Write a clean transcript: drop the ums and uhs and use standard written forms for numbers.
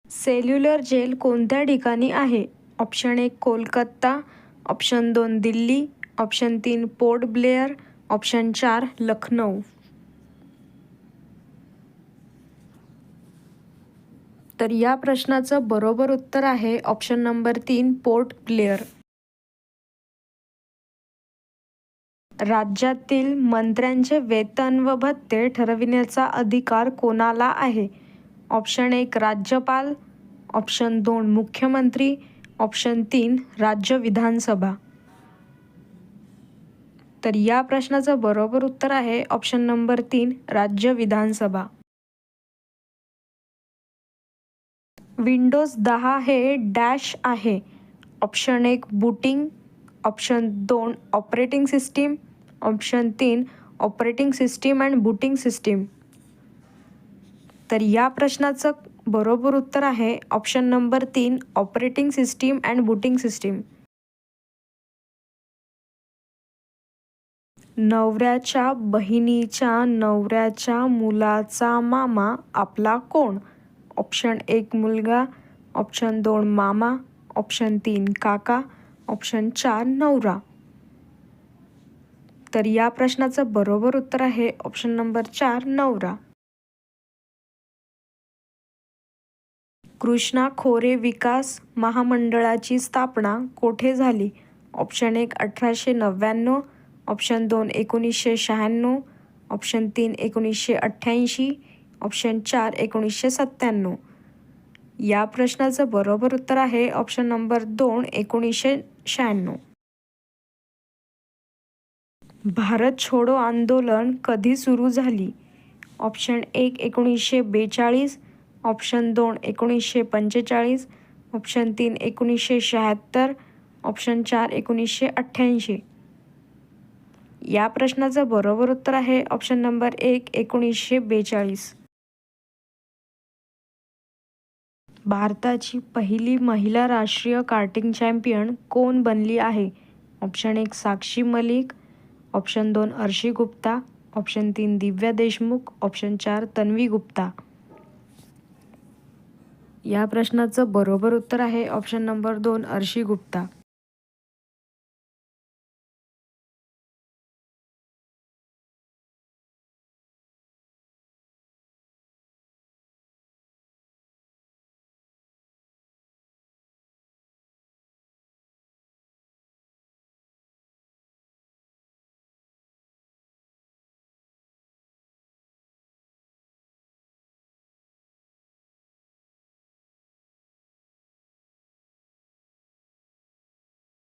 Cellular gel कोणत्या ठिकाणी आहे? Option 1 Kolkata, option 2 Delhi, option 3 port Blair, option 4 Lucknow. तर या प्रश्नाचं बरोबर उत्तर आहे ऑप्शन नंबर 3 पोर्ट ब्लेअर. राज्यातील मंत्र्यांचे वेतन व भत्ते ठरविण्याचा अधिकार कोणाला आहे? ऑप्शन 1 राज्यपाल, ऑप्शन 2 मुख्यमंत्री, ऑप्शन 3 राज्य विधानसभा. तर या प्रश्नाचं बरोबर उत्तर आहे ऑप्शन नंबर 3 राज्य विधानसभा. विंडोज 10 हे डॅश आहे? Option 1 booting, option 2 operating system, option 3 operating system and booting system. तर या प्रश्नाचं बरोबर उत्तर आहे option number 3 operating system and booting system. नवऱ्याच्या बहिणीच्या नवऱ्याच्या मुलाचा मामा आपला कोण? ऑप्शन 1 मुलगा, ऑप्शन 2 मामा, ऑप्शन 3 काका, ऑप्शन 4 नवरा. तर या प्रश्नाचं बरोबर उत्तर आहे ऑप्शन नंबर 4 नवरा. कृष्णा खोरे विकास महामंडळाची स्थापना कोठे झाली? Option 1 1899, option 2 1996, option 3 1988, option 4 1997. या प्रश्नाचं बरोबर उत्तर आहे ऑप्शन नंबर 2 1996. भारत छोडो आंदोलन कधी सुरू झाली? Option 1 1942, option 2 1945, option 3 1976, option 4 1988. या प्रश्नाचं बरोबर उत्तर आहे ऑप्शन नंबर 1 1942. भारताची पहिली महिला राष्ट्रीय कार्टिंग चॅम्पियन कोण बनली आहे? Option 1 Sakshi Malik, option 2 Arshi Gupta, option 3 Divya Deshmukh, option 4 Tanvi Gupta. या प्रश्नाचं बरोबर उत्तर आहे ऑप्शन नंबर 2 अर्शी गुप्ता.